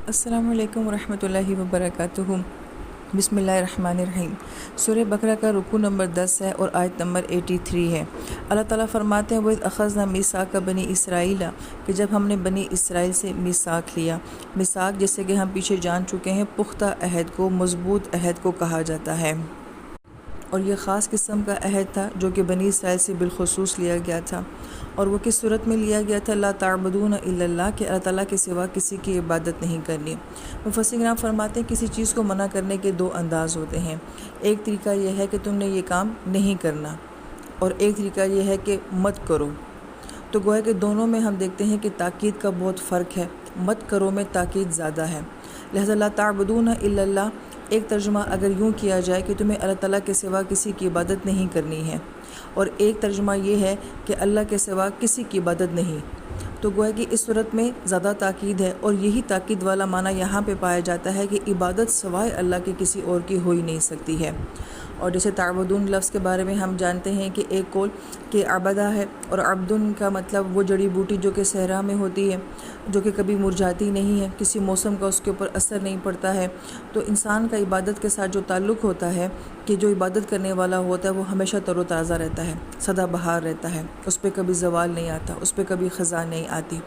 السلام علیکم ورحمۃ اللہ وبرکاتہ۔ بسم اللہ الرحمن الرحیم۔ سورہ بقرہ کا رکوع نمبر 10 ہے اور آیت نمبر 83 ہے۔ اللہ تعالیٰ فرماتے ہیں وَإِذْ أَخَذْنَا مِيثَاقَ بَنِي إِسْرَائِيلَ کہ جب ہم نے بنی اسرائیل سے میثاق لیا۔ میثاق جیسے کہ ہم پیچھے جان چکے ہیں پختہ عہد کو، مضبوط عہد کو کہا جاتا ہے، اور یہ خاص قسم کا عہد تھا جو کہ بنی اسرائیل سے بالخصوص لیا گیا تھا، اور وہ کس صورت میں لیا گیا تھا؟ لا تعبدون الا اللہ، کہ اللہ تعالیٰ کے سوا کسی کی عبادت نہیں کرنی۔ مفسرین کرام فرماتے ہیں کسی چیز کو منع کرنے کے دو انداز ہوتے ہیں، ایک طریقہ یہ ہے کہ تم نے یہ کام نہیں کرنا، اور ایک طریقہ یہ ہے کہ مت کرو۔ تو گویا کہ دونوں میں ہم دیکھتے ہیں کہ تاکید کا بہت فرق ہے، مت کرو میں تاکید زیادہ ہے، لہذا لا تعبدون الا اللہ ایک ترجمہ اگر یوں کیا جائے کہ تمہیں اللہ تعالیٰ کے سوا کسی کی عبادت نہیں کرنی ہے، اور ایک ترجمہ یہ ہے کہ اللہ کے سوا کسی کی عبادت نہیں، تو گویا کہ اس صورت میں زیادہ تاکید ہے، اور یہی تاکید والا معنی یہاں پہ پایا جاتا ہے کہ عبادت سوائے اللہ کے کسی اور کی ہو ہی نہیں سکتی ہے۔ اور جیسے تعبدون لفظ کے بارے میں ہم جانتے ہیں کہ ایک قول کہ عبدہ ہے، اور عبدن کا مطلب وہ جڑی بوٹی جو کہ صحرا میں ہوتی ہے، جو کہ کبھی مرجھاتی نہیں ہے، کسی موسم کا اس کے اوپر اثر نہیں پڑتا ہے۔ تو انسان کا عبادت کے ساتھ جو تعلق ہوتا ہے کہ جو عبادت کرنے والا ہوتا ہے وہ ہمیشہ تر و تازہ رہتا ہے، سدا بہار رہتا ہے، اس پہ کبھی زوال نہیں آتا، اس پہ کبھی خزاں نہیں آتی۔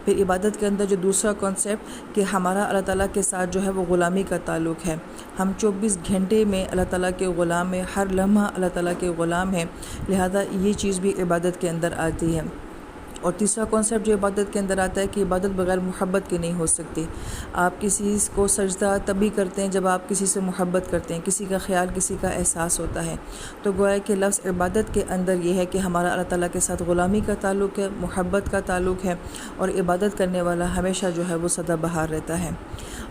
پھر عبادت کے اندر جو دوسرا کانسیپٹ کہ ہمارا اللہ تعالیٰ کے ساتھ جو ہے وہ غلامی کا تعلق ہے، ہم 24 گھنٹے میں اللہ تعالیٰ کے غلام ہیں، ہر لمحہ اللہ تعالیٰ کے غلام ہیں، لہذا یہ چیز بھی عبادت کے اندر آتی ہے۔ اور تیسرا کانسیپٹ جو عبادت کے اندر آتا ہے کہ عبادت بغیر محبت کے نہیں ہو سکتی۔ آپ کسی کو سجدہ تبھی کرتے ہیں جب آپ کسی سے محبت کرتے ہیں، کسی کا خیال، کسی کا احساس ہوتا ہے۔ تو گویا کہ لفظ عبادت کے اندر یہ ہے کہ ہمارا اللہ تعالیٰ کے ساتھ غلامی کا تعلق ہے، محبت کا تعلق ہے، اور عبادت کرنے والا ہمیشہ جو ہے وہ سدا بہار رہتا ہے۔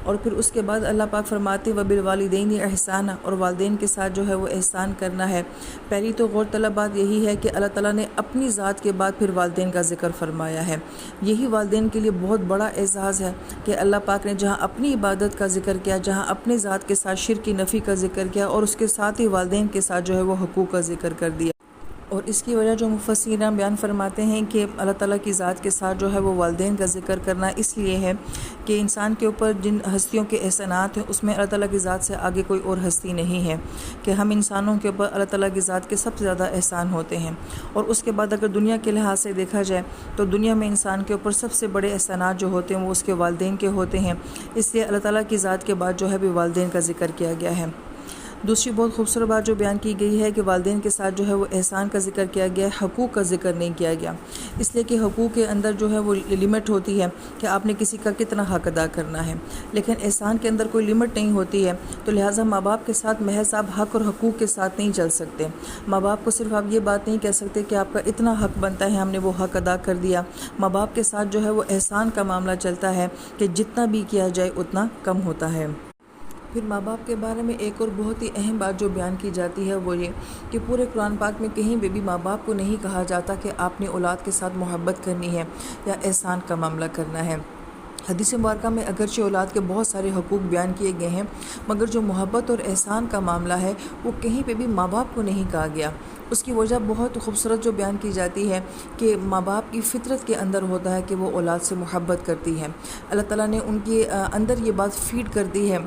اور پھر اس کے بعد اللہ پاک فرماتے وبالوالدین احسانا، اور والدین کے ساتھ جو ہے وہ احسان کرنا ہے۔ پہلی تو غور طلب بات یہی ہے کہ اللہ تعالیٰ نے اپنی ذات کے بعد پھر والدین کا ذکر فرمایا ہے۔ یہی والدین کے لیے بہت بڑا اعزاز ہے کہ اللہ پاک نے جہاں اپنی عبادت کا ذکر کیا، جہاں اپنے ذات کے ساتھ شرک کی نفی کا ذکر کیا، اور اس کے ساتھ ہی والدین کے ساتھ جو ہے وہ حقوق کا ذکر کر دیا۔ اور اس کی وجہ جو مفسرین بیان فرماتے ہیں کہ اللہ تعالیٰ کی ذات کے ساتھ جو ہے وہ والدین کا ذکر کرنا اس لیے ہے کہ انسان کے اوپر جن ہستیوں کے احسانات ہیں اس میں اللہ تعالیٰ کی ذات سے آگے کوئی اور ہستی نہیں ہے، کہ ہم انسانوں کے اوپر اللہ تعالیٰ کی ذات کے سب سے زیادہ احسان ہوتے ہیں۔ اور اس کے بعد اگر دنیا کے لحاظ سے دیکھا جائے تو دنیا میں انسان کے اوپر سب سے بڑے احسانات جو ہوتے ہیں وہ اس کے والدین کے ہوتے ہیں، اس لیے اللہ تعالیٰ کی ذات کے بعد جو ہے بھی والدین کا ذکر کیا گیا ہے۔ دوسری بہت خوبصورت بات جو بیان کی گئی ہے کہ والدین کے ساتھ جو ہے وہ احسان کا ذکر کیا گیا ہے، حقوق کا ذکر نہیں کیا گیا، اس لیے کہ حقوق کے اندر جو ہے وہ لمٹ ہوتی ہے کہ آپ نے کسی کا کتنا حق ادا کرنا ہے، لیکن احسان کے اندر کوئی لمٹ نہیں ہوتی ہے، تو لہٰذا ماں باپ کے ساتھ محض آپ حق اور حقوق کے ساتھ نہیں چل سکتے۔ ماں باپ کو صرف آپ یہ بات نہیں کہہ سکتے کہ آپ کا اتنا حق بنتا ہے، ہم نے وہ حق ادا کر دیا۔ ماں باپ کے ساتھ جو ہے وہ احسان کا معاملہ چلتا ہے کہ جتنا بھی کیا جائے اتنا کم ہوتا ہے۔ پھر ماں باپ کے بارے میں ایک اور بہت ہی اہم بات جو بیان کی جاتی ہے وہ یہ کہ پورے قرآن پاک میں کہیں بھی ماں باپ کو نہیں کہا جاتا کہ آپ نے اولاد کے ساتھ محبت کرنی ہے یا احسان کا معاملہ کرنا ہے۔ حدیث مبارکہ میں اگرچہ اولاد کے بہت سارے حقوق بیان کیے گئے ہیں، مگر جو محبت اور احسان کا معاملہ ہے وہ کہیں پہ بھی ماں باپ کو نہیں کہا گیا۔ اس کی وجہ بہت خوبصورت جو بیان کی جاتی ہے کہ ماں باپ کی فطرت کے اندر ہوتا ہے کہ وہ اولاد سے محبت کرتی ہے۔ اللہ تعالیٰ نے ان کے اندر یہ بات فیڈ کر دی ہے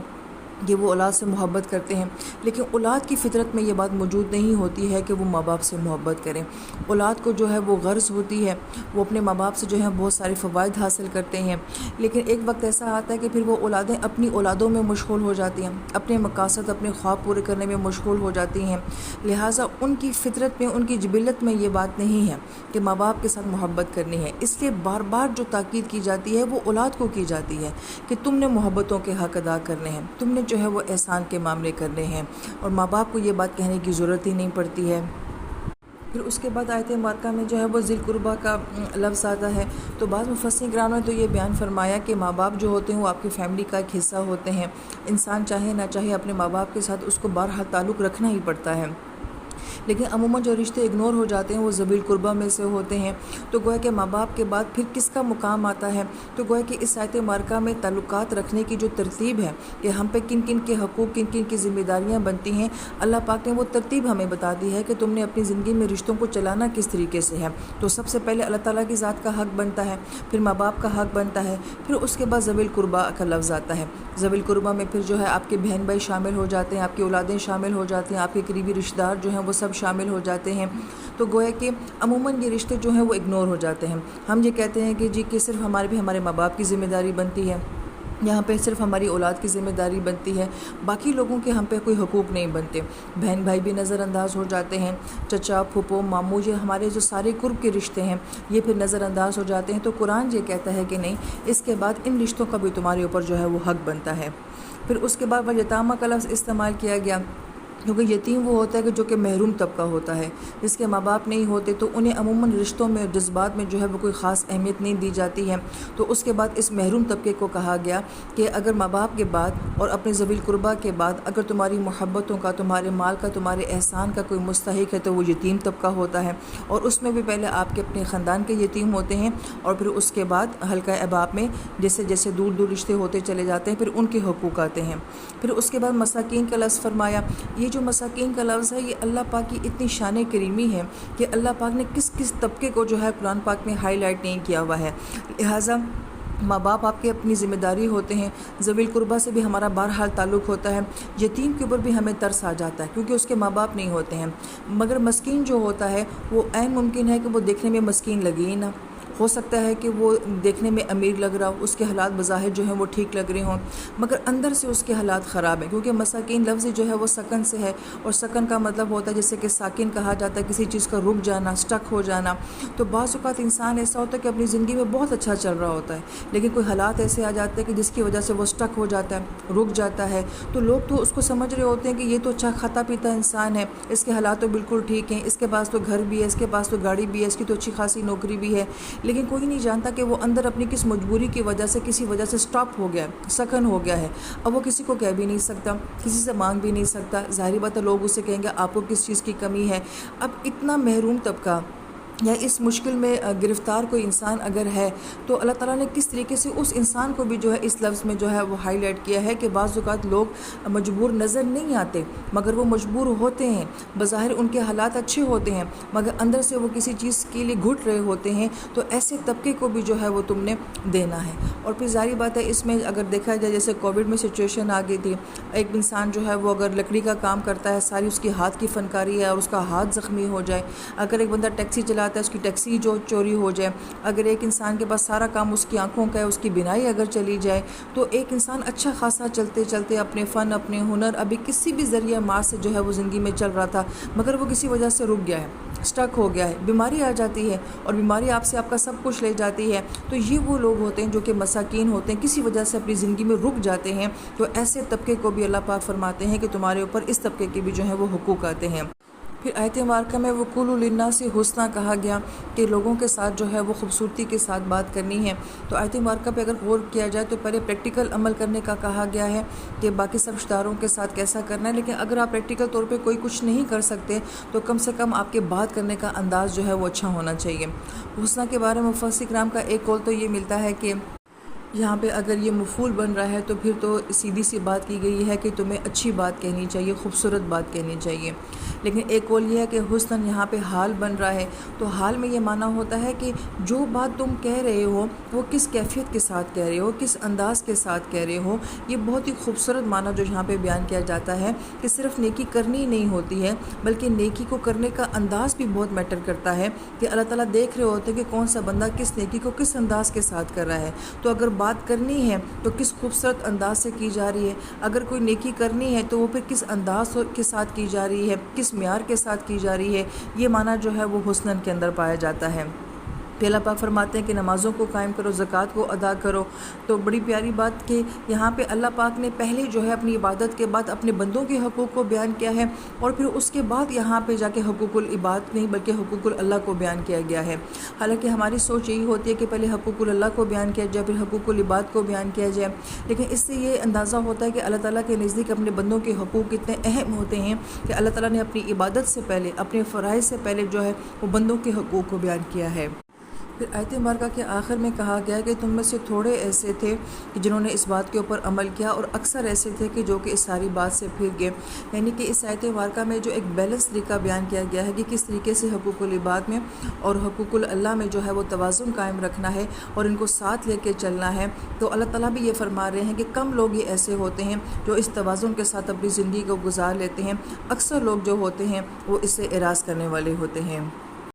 کہ وہ اولاد سے محبت کرتے ہیں، لیکن اولاد کی فطرت میں یہ بات موجود نہیں ہوتی ہے کہ وہ ماں باپ سے محبت کریں۔ اولاد کو جو ہے وہ غرض ہوتی ہے، وہ اپنے ماں باپ سے جو ہے بہت سارے فوائد حاصل کرتے ہیں، لیکن ایک وقت ایسا آتا ہے کہ پھر وہ اولادیں اپنی اولادوں میں مشغول ہو جاتی ہیں، اپنے مقاصد، اپنے خواب پورے کرنے میں مشغول ہو جاتی ہیں، لہٰذا ان کی فطرت میں، ان کی جبلت میں یہ بات نہیں ہے کہ ماں باپ کے ساتھ محبت کرنی ہے۔ اس لیے بار بار جو تاکید کی جاتی ہے وہ اولاد کو کی جاتی ہے کہ تم نے محبتوں کے حق ادا کرنے ہیں، تم نے جو ہے وہ احسان کے معاملے کرنے ہیں، اور ماں باپ کو یہ بات کہنے کی ضرورت ہی نہیں پڑتی ہے۔ پھر اس کے بعد آیت مبارکہ میں جو ہے وہ ذی القربیٰ کا لفظ آتا ہے، تو بعض مفسرین کرام نے تو یہ بیان فرمایا کہ ماں باپ جو ہوتے ہیں وہ آپ کی فیملی کا ایک حصہ ہوتے ہیں، انسان چاہے نہ چاہے اپنے ماں باپ کے ساتھ اس کو بہرحال تعلق رکھنا ہی پڑتا ہے۔ لیکن عموماً جو رشتے اگنور ہو جاتے ہیں وہ ذوی القربہ میں سے ہوتے ہیں۔ تو گویا کہ ماں باپ کے بعد پھر کس کا مقام آتا ہے؟ تو گویا کہ اس آیت مبارکہ میں تعلقات رکھنے کی جو ترتیب ہے کہ ہم پہ کن کن کے حقوق، کن کن کی ذمہ داریاں بنتی ہیں، اللہ پاک نے وہ ترتیب ہمیں بتا دی ہے کہ تم نے اپنی زندگی میں رشتوں کو چلانا کس طریقے سے ہے۔ تو سب سے پہلے اللہ تعالیٰ کی ذات کا حق بنتا ہے، پھر ماں باپ کا حق بنتا ہے، پھر اس کے بعد ذوی القربہ کا لفظ آتا ہے۔ ذوی القربہ میں پھر جو ہے آپ کے بہن بھائی شامل ہو جاتے ہیں، آپ کی اولادیں شامل ہو جاتی ہیں، آپ کے قریبی رشتہ دار جو ہیں وہ سب شامل ہو جاتے ہیں۔ تو گویا کہ عموماً یہ رشتے جو ہیں وہ اگنور ہو جاتے ہیں۔ ہم یہ کہتے ہیں کہ جی کہ صرف ہمارے ماں باپ کی ذمہ داری بنتی ہے، یہاں پہ صرف ہماری اولاد کی ذمہ داری بنتی ہے، باقی لوگوں کے ہم پہ کوئی حقوق نہیں بنتے۔ بہن بھائی بھی نظر انداز ہو جاتے ہیں، چچا پھوپھو ماموں، یہ ہمارے جو سارے قرب کے رشتے ہیں یہ پھر نظر انداز ہو جاتے ہیں۔ تو قرآن یہ کہتا ہے کہ نہیں، اس کے بعد ان رشتوں کا بھی تمہارے اوپر جو ہے وہ حق بنتا ہے۔ پھر اس کے بعد یتامہ کا لفظ استعمال کیا گیا، کیونکہ یتیم وہ ہوتا ہے کہ جو کہ محروم طبقہ ہوتا ہے، جس کے ماں باپ نہیں ہوتے، تو انہیں عموماً رشتوں میں جذبات میں جو ہے وہ کوئی خاص اہمیت نہیں دی جاتی ہے۔ تو اس کے بعد اس محروم طبقے کو کہا گیا کہ اگر ماں باپ کے بعد اور اپنے ذوی القربہ کے بعد اگر تمہاری محبتوں کا، تمہارے مال کا، تمہارے احسان کا کوئی مستحق ہے تو وہ یتیم طبقہ ہوتا ہے، اور اس میں بھی پہلے آپ کے اپنے خاندان کے یتیم ہوتے ہیں، اور پھر اس کے بعد حلقہ احباب میں جیسے جیسے دور دور رشتے ہوتے چلے جاتے ہیں پھر ان کے حقوق آتے ہیں۔ پھر اس کے بعد مساکین کا لفظ فرمایا۔ یہ جو مساکین کا لفظ ہے یہ اللہ پاک کی اتنی شان کریمی ہے کہ اللہ پاک نے کس کس طبقے کو جو ہے قرآن پاک میں ہائی لائٹ نہیں کیا ہوا ہے۔ لہٰذا ماں باپ آپ کے اپنی ذمہ داری ہوتے ہیں، ذوی القربہ سے بھی ہمارا بہرحال تعلق ہوتا ہے، یتیم کے اوپر بھی ہمیں ترس آ جاتا ہے کیونکہ اس کے ماں باپ نہیں ہوتے ہیں، مگر مسکین جو ہوتا ہے وہ عین ممکن ہے کہ وہ دیکھنے میں مسکین لگے ہی نہ، ہو سکتا ہے کہ وہ دیکھنے میں امیر لگ رہا ہو، اس کے حالات بظاہر جو ہیں وہ ٹھیک لگ رہے ہوں، مگر اندر سے اس کے حالات خراب ہیں، کیونکہ مساکین لفظ جو ہے وہ سکن سے ہے، اور سکن کا مطلب ہوتا ہے جیسے کہ ساکن کہا جاتا ہے کسی چیز کا رک جانا، سٹک ہو جانا۔ تو بعض اوقات انسان ایسا ہوتا ہے کہ اپنی زندگی میں بہت اچھا چل رہا ہوتا ہے، لیکن کوئی حالات ایسے آ جاتے ہیں کہ جس کی وجہ سے وہ سٹک ہو جاتا ہے، رک جاتا ہے، تو لوگ تو اس کو سمجھ رہے ہوتے ہیں کہ یہ تو اچھا کھاتا پیتا انسان ہے، اس کے حالات تو بالکل ٹھیک ہیں، اس کے پاس تو گھر بھی ہے، اس کے پاس تو گاڑی بھی ہے، اس کی تو اچھی خاصی نوکری بھی ہے، لیکن کوئی نہیں جانتا کہ وہ اندر اپنی کس مجبوری کی وجہ سے کسی وجہ سے سٹاپ ہو گیا ہے، سکن ہو گیا ہے۔ اب وہ کسی کو کہہ بھی نہیں سکتا، کسی سے مانگ بھی نہیں سکتا، ظاہری بات ہے لوگ اسے کہیں گے آپ کو کس چیز کی کمی ہے۔ اب اتنا محروم طبقہ یا اس مشکل میں گرفتار کوئی انسان اگر ہے تو اللہ تعالیٰ نے کس طریقے سے اس انسان کو بھی جو ہے اس لفظ میں جو ہے وہ ہائی لائٹ کیا ہے کہ بعض اوقات لوگ مجبور نظر نہیں آتے مگر وہ مجبور ہوتے ہیں، بظاہر ان کے حالات اچھے ہوتے ہیں مگر اندر سے وہ کسی چیز کے لیے گھٹ رہے ہوتے ہیں، تو ایسے طبقے کو بھی جو ہے وہ تم نے دینا ہے۔ اور پھر ظاہری بات ہے اس میں اگر دیکھا جائے جیسے کووڈ میں سچویشن آ گئی تھی، ایک انسان جو ہے وہ اگر لکڑی کا کام کرتا ہے، ساری اس کی ہاتھ کی فنکاری ہے اور اس کا ہاتھ زخمی ہو جائے، اگر ایک بندہ ٹیکسی چلاتا ہے اس کی ٹیکسی جو چوری ہو جائے، اگر ایک انسان کے پاس سارا کام اس کی آنکھوں کا ہے، اس کی بینائی اگر چلی جائے، تو ایک انسان اچھا خاصا چلتے چلتے اپنے فن، اپنے ہنر، ابھی کسی بھی ذریعہ مار سے جو ہے وہ زندگی میں چل رہا تھا مگر وہ کسی وجہ سے رک گیا ہے، سٹک ہو گیا ہے، بیماری آ جاتی ہے اور بیماری آپ سے آپ کا سب کچھ لے جاتی ہے، تو یہ وہ لوگ ہوتے ہیں جو کہ مساکین ہوتے ہیں، کسی وجہ سے اپنی زندگی میں رک جاتے ہیں، تو ایسے طبقے کو بھی اللہ پاک فرماتے ہیں کہ تمہارے اوپر اس طبقے کے بھی جو ہیں وہ حقوق آتے ہیں۔ پھر آیت مبارکہ میں وقولوا للناس حسنا کہا گیا کہ لوگوں کے ساتھ جو ہے وہ خوبصورتی کے ساتھ بات کرنی ہے، تو آیت مبارکہ پہ اگر غور کیا جائے تو پہلے پریکٹیکل عمل کرنے کا کہا گیا ہے کہ باقی سب رشتہ داروں کے ساتھ کیسا کرنا ہے، لیکن اگر آپ پریکٹیکل طور پہ کوئی کچھ نہیں کر سکتے تو کم سے کم آپ کے بات کرنے کا انداز جو ہے وہ اچھا ہونا چاہیے۔ حسنہ کے بارے میں مفسر کرام کا ایک قول تو یہ ملتا ہے کہ یہاں پہ اگر یہ مفعول بن رہا ہے تو پھر تو سیدھی سی بات کی گئی ہے کہ تمہیں اچھی بات کہنی چاہیے، خوبصورت بات کہنی چاہیے، لیکن ایک قول یہ ہے کہ حسن یہاں پہ حال بن رہا ہے، تو حال میں یہ معنی ہوتا ہے کہ جو بات تم کہہ رہے ہو وہ کس کیفیت کے ساتھ کہہ رہے ہو، کس انداز کے ساتھ کہہ رہے ہو۔ یہ بہت ہی خوبصورت معنی جو یہاں پہ بیان کیا جاتا ہے کہ صرف نیکی کرنی نہیں ہوتی ہے بلکہ نیکی کو کرنے کا انداز بھی بہت میٹر کرتا ہے، کہ اللہ تعالیٰ دیکھ رہے ہوتے ہیں کہ کون سا بندہ کس نیکی کو کس انداز کے ساتھ کر رہا ہے، تو اگر بات کرنی ہے تو کس خوبصورت انداز سے کی جا رہی ہے، اگر کوئی نیکی کرنی ہے تو وہ پھر کس انداز کے ساتھ کی جا رہی ہے، کس معیار کے ساتھ کی جا رہی ہے، یہ معنی جو ہے وہ حسنن کے اندر پایا جاتا ہے۔ پھر اللہ پاک فرماتے ہیں کہ نمازوں کو قائم کرو، زکوٰۃ کو ادا کرو۔ تو بڑی پیاری بات کہ یہاں پہ اللہ پاک نے پہلے جو ہے اپنی عبادت کے بعد اپنے بندوں کے حقوق کو بیان کیا ہے، اور پھر اس کے بعد یہاں پہ جا کے حقوق العباد نہیں بلکہ حقوق اللہ کو بیان کیا گیا ہے۔ حالانکہ ہماری سوچ یہی ہوتی ہے کہ پہلے حقوق اللہ کو بیان کیا جائے، پھر حقوق العباد کو بیان کیا جائے، لیکن اس سے یہ اندازہ ہوتا ہے کہ اللہ تعالیٰ کے نزدیک اپنے بندوں کے حقوق کتنے اہم ہوتے ہیں کہ اللہ تعالیٰ نے اپنی عبادت سے پہلے، اپنے فرائض سے پہلے جو ہے وہ بندوں کے حقوق کو بیان کیا ہے۔ پھر آیت مبارکہ کے آخر میں کہا گیا کہ تم میں سے تھوڑے ایسے تھے کہ جنہوں نے اس بات کے اوپر عمل کیا، اور اکثر ایسے تھے کہ جو کہ اس ساری بات سے پھر گئے۔ یعنی کہ اس آیت مبارکہ میں جو ایک بیلنس طریقہ بیان کیا گیا ہے کہ کس طریقے سے حقوق العباد میں اور حقوق اللہ میں جو ہے وہ توازن قائم رکھنا ہے اور ان کو ساتھ لے کے چلنا ہے۔ تو اللہ تعالیٰ بھی یہ فرما رہے ہیں کہ کم لوگ یہ ایسے ہوتے ہیں جو اس توازن کے ساتھ اپنی زندگی کو گزار لیتے ہیں، اکثر لوگ جو ہوتے ہیں وہ اس سے اعراض کرنے والے ہوتے ہیں۔